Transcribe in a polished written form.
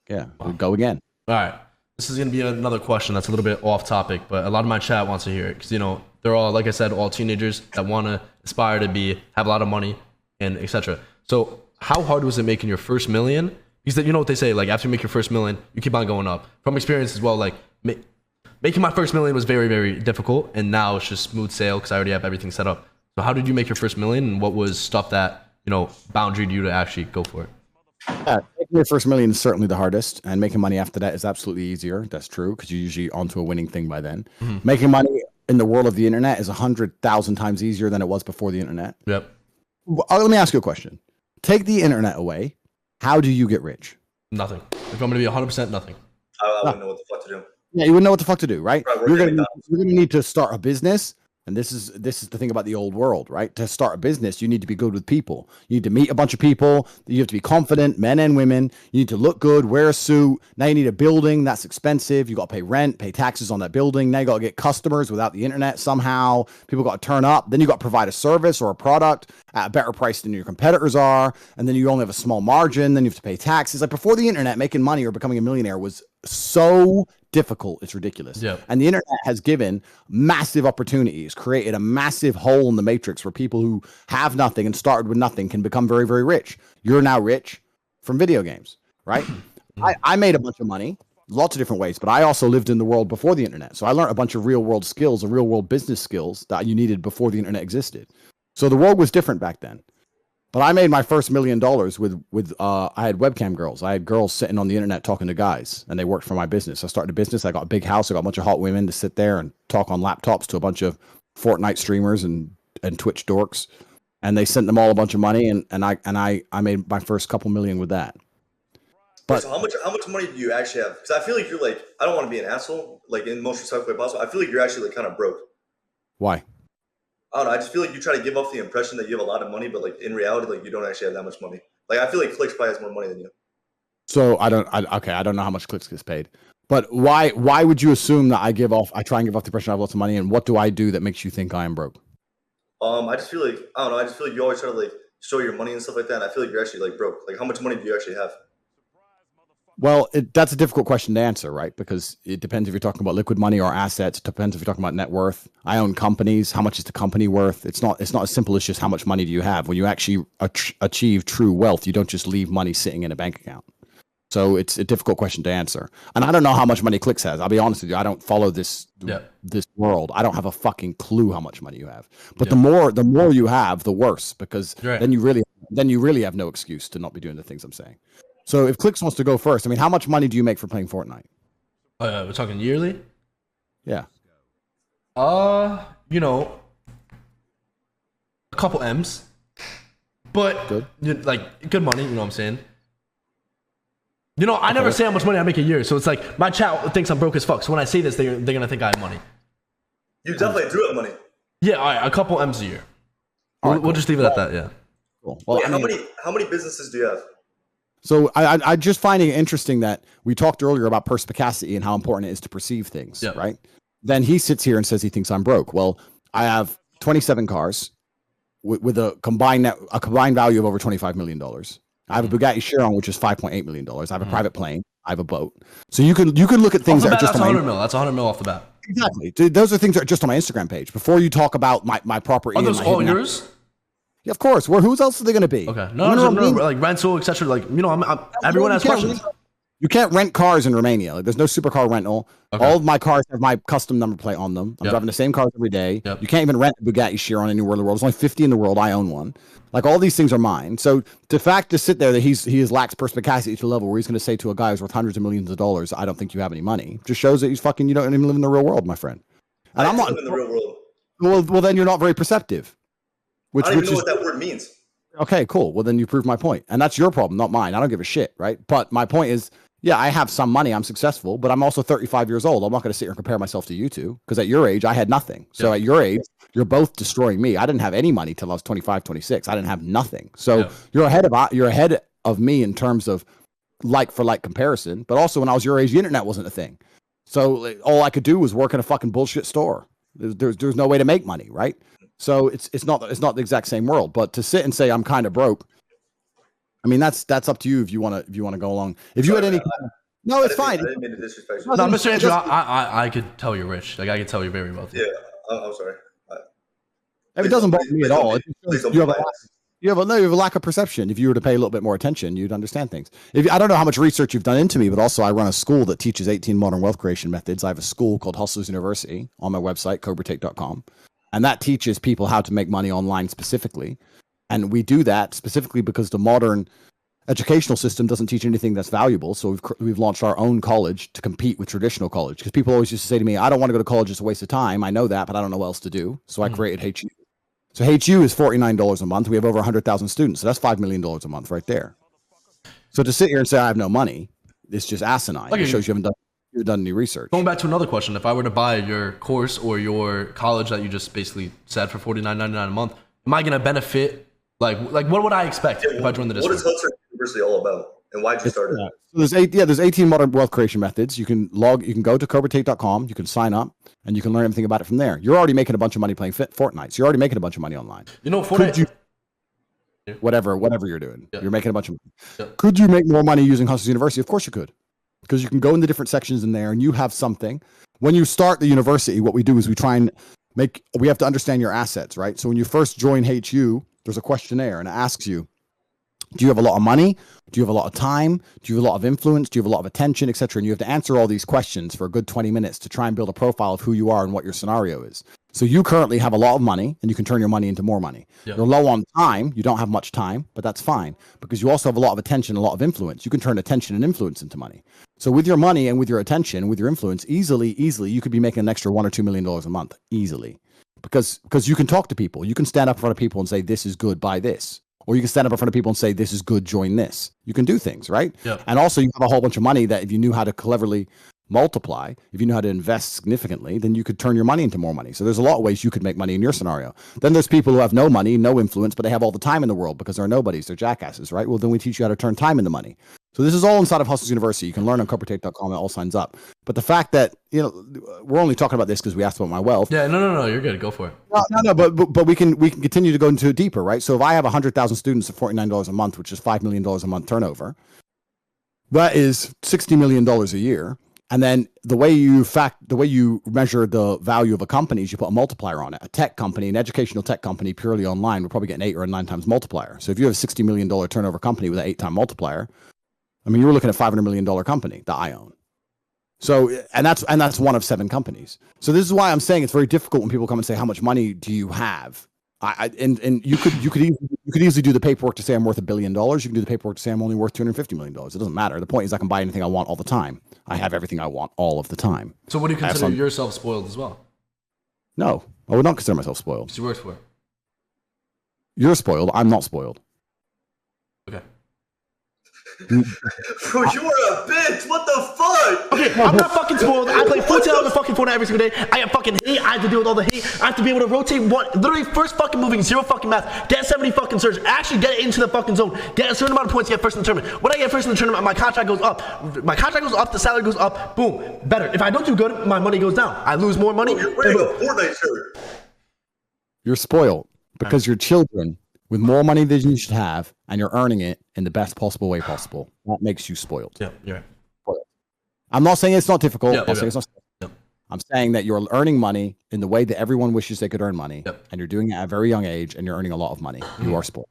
Yeah, we'd go again. All right. This is going to be another question that's a little bit off topic, but a lot of my chat wants to hear it because, they're all, like I said, all teenagers that want to aspire to have a lot of money and etc. So how hard was it making your first million? Because you know what they say, like after you make your first million, you keep on going up. From experience as well, like making my first million was very, very difficult. And now it's just smooth sail because I already have everything set up. So how did you make your first million and what was stuff that, boundaried you to actually go for it? Making your first million is certainly the hardest, and making money after that is absolutely easier. That's true because you're usually onto a winning thing by then. Mm-hmm. Making money in the world of the internet is 100,000 times easier than it was before the internet. Yep. Let me ask you a question. Take the internet away. How do you get rich? Nothing. If I'm going to be 100% nothing. I wouldn't know what the fuck to do. Yeah, you wouldn't know what the fuck to do, right? You're going to need to start a business. And this is the thing about the old world, right? To start a business, you need to be good with people. You need to meet a bunch of people. You have to be confident, men and women. You need to look good, wear a suit. Now you need a building. That's expensive. You got to pay rent, pay taxes on that building. Now you got to get customers without the internet somehow. People got to turn up. Then you got to provide a service or a product at a better price than your competitors are. And then you only have a small margin. Then you have to pay taxes. Like before the internet, making money or becoming a millionaire was so difficult. It's ridiculous. Yep. And the internet has given massive opportunities, created a massive hole in the matrix where people who have nothing and started with nothing can become very, very rich. You're now rich from video games, right? I made a bunch of money, lots of different ways, but I also lived in the world before the internet. So I learned a bunch of real world skills and real world business skills that you needed before the internet existed. So the world was different back then. But I made my first $1 million with I had webcam girls. I had girls sitting on the internet talking to guys, and they worked for my business. I started a business. I got a big house. I got a bunch of hot women to sit there and talk on laptops to a bunch of Fortnite streamers and Twitch dorks, and they sent them all a bunch of money, and I made my first couple million with that. But so how much money do you actually have? Because I feel like you're like, I don't want to be an asshole, like in the most respectful way possible. I feel like you're actually like kind of broke. Why? I don't know. I just feel like you try to give off the impression that you have a lot of money, but like in reality, like you don't actually have that much money. Like I feel like Clix probably has more money than you. So I don't know how much Clix gets paid, but why would you assume that I try and give off the impression I have lots of money, and what do I do that makes you think I am broke? I just feel like, I don't know. I just feel like you always try to like show your money and stuff like that. And I feel like you're actually like broke. Like how much money do you actually have? Well, that's a difficult question to answer, right? Because it depends if you're talking about liquid money or assets. It depends if you're talking about net worth. I own companies. How much is the company worth? It's not as simple as just how much money do you have. When you actually achieve true wealth, you don't just leave money sitting in a bank account. So it's a difficult question to answer. And I don't know how much money Clix has. I'll be honest with you. I don't follow this world. I don't have a fucking clue how much money you have. But the more you have, the worse, because then you really have no excuse to not be doing the things I'm saying. So if Clix wants to go first, I mean, how much money do you make for playing Fortnite? We're talking yearly? Yeah. A couple M's. But good. Like good money, you know what I'm saying? I never say how much money I make a year, so it's like my chat thinks I'm broke as fuck. So when I say this, they're gonna think I have money. You definitely do have money. Yeah, all right, a couple M's a year. We'll just leave it at that, yeah. Cool. Well, how many businesses do you have? So I just finding it interesting that we talked earlier about perspicacity and how important it is to perceive things, right? Then he sits here and says he thinks I'm broke. Well, I have 27 cars with a combined value of over $25 million. I have a Bugatti Chiron, which is $5.8 million. I have a private plane. I have a boat. So you can look at things that are just that's 100 mil. That's 100 mil off the bat. Exactly. Those are things that are just on my Instagram page. Before you talk about my property. Are those all yours? Yeah, of course. Whose else are they going to be? Okay. No, like rental, etc. Like everyone has questions. You can't rent cars in Romania. Like, there's no supercar rental. Okay. All of my cars have my custom number plate on them. I'm driving the same cars every day. Yep. You can't even rent a Bugatti Chiron anywhere in the world. There's only 50 in the world. I own one. Like all these things are mine. So the fact to sit there that he lacks perspicacity to a level where he's going to say to a guy who's worth hundreds of millions of dollars, "I don't think you have any money," just shows that you don't even live in the real world, my friend. And I'm not live in the real world. Well, then you're not very perceptive. I don't even know what that word means. Okay, cool. Well, then you prove my point. And that's your problem, not mine. I don't give a shit, right? But my point is, yeah, I have some money. I'm successful, but I'm also 35 years old. I'm not going to sit here and compare myself to you two because at your age, I had nothing. So at your age, you're both destroying me. I didn't have any money till I was 25, 26. I didn't have nothing. So you're ahead of me in terms of like for like comparison. But also when I was your age, the internet wasn't a thing. So all I could do was work in a fucking bullshit store. There's no way to make money, right? So it's not the exact same world. But to sit and say I'm kind of broke, I mean, that's up to you if you want to go along. If you had any, no, it's fine. I didn't mean to disrespect you. No, Mr. Andrew, I could tell you're rich. Like I could tell you're very wealthy. Yeah, I'm sorry. It doesn't bother me at all. You have a lack of perception. If you were to pay a little bit more attention, you'd understand things. I don't know how much research you've done into me, but also I run a school that teaches 18 modern wealth creation methods. I have a school called Hustlers University on my website, cobratate.com. And that teaches people how to make money online specifically. And we do that specifically because the modern educational system doesn't teach anything that's valuable. So we've launched our own college to compete with traditional college. Because people always used to say to me, I don't want to go to college, it's a waste of time. I know that, but I don't know what else to do. So I created HU. So HU is $49 a month. We have over 100,000 students. So that's $5 million a month right there. So to sit here and say I have no money, it's just asinine. It shows you haven't done any research. Going back to another question, if I were to buy your course or your college that you just basically said for $49.99 a month, am I going to benefit? Like what would I expect if I joined the Discord? What is Hustlers University all about? And why'd you start it? So there's 18 modern wealth creation methods. You can go to cobratate.com, you can sign up, and you can learn everything about it from there. You're already making a bunch of money playing Fortnite. So you're already making a bunch of money online. You know, Fortnite. Whatever you're doing, you're making a bunch of money. Could you make more money using Hustlers University? Of course you could, because you can go into different sections in there and you have something. When you start the university, what we do is we have to understand your assets, right? So when you first join HU, there's a questionnaire and it asks you, do you have a lot of money? Do you have a lot of time? Do you have a lot of influence? Do you have a lot of attention, etc.? And you have to answer all these questions for a good 20 minutes to try and build a profile of who you are and what your scenario is. So you currently have a lot of money and you can turn your money into more money. Yep. You're low on time. You don't have much time, but that's fine because you also have a lot of attention, a lot of influence. You can turn attention and influence into money. So with your money and with your attention, with your influence, easily, you could be making an extra $1 or $2 million a month easily because you can talk to people. You can stand up in front of people and say, this is good, buy this. Or you can stand up in front of people and say, this is good, join this. You can do things, right? Yep. And also you have a whole bunch of money that if you knew how to cleverly multiply, if you know how to invest significantly, then you could turn your money into more money. So there's a lot of ways you could make money in your scenario. Then there's people who have no money, no influence, but they have all the time in the world because they're nobodies, they're jackasses, right? Well, then we teach you how to turn time into money. So this is all inside of Hustlers University. You can learn on cobratate.com. It all signs up. But the fact that, we're only talking about this because we asked about my wealth. Yeah, no, you're good. Go for it. No, but we can continue to go into it deeper, right? So if I have 100,000 students at $49 a month, which is $5 million a month turnover, that is $60 million a year. And then the way you measure the value of a company is you put a multiplier on it. A tech company, an educational tech company purely online, would probably get an 8 or a 9 times multiplier. So if you have a $60 million turnover company with an 8 time multiplier, I mean, you were looking at a $500 million company that I own. So, and that's one of 7 companies. So this is why I'm saying it's very difficult when people come and say, how much money do you have? And you could easily do the paperwork to say I'm worth $1 billion. You can do the paperwork to say I'm only worth $250 million. It doesn't matter. The point is I can buy anything I want all the time. I have everything I want all of the time. So what do you consider yourself spoiled as well? No, I would not consider myself spoiled. Because you worked for it. You're spoiled. I'm not spoiled. Okay. Bro, you are a bitch. What the fuck? Okay, I'm not fucking spoiled. I play 14 hours of fucking Fortnite every single day. I have fucking hate. I have to deal with all the hate. I have to be able to rotate literally first fucking moving, 0 fucking math, get 70 fucking surge, actually get into the fucking zone, get a certain amount of points, get first in the tournament. When I get first in the tournament, my contract goes up. My contract goes up, the salary goes up, boom, better. If I don't do good, my money goes down. I lose more money. You're wearing a Fortnite shirt. You're spoiled because your children with more money than you should have, and you're earning it in the best possible way possible. That makes you spoiled. Yeah, you're right. I'm not saying it's not difficult. Yeah. I'm saying that you're earning money in the way that everyone wishes they could earn money, and you're doing it at a very young age, and you're earning a lot of money. You are spoiled.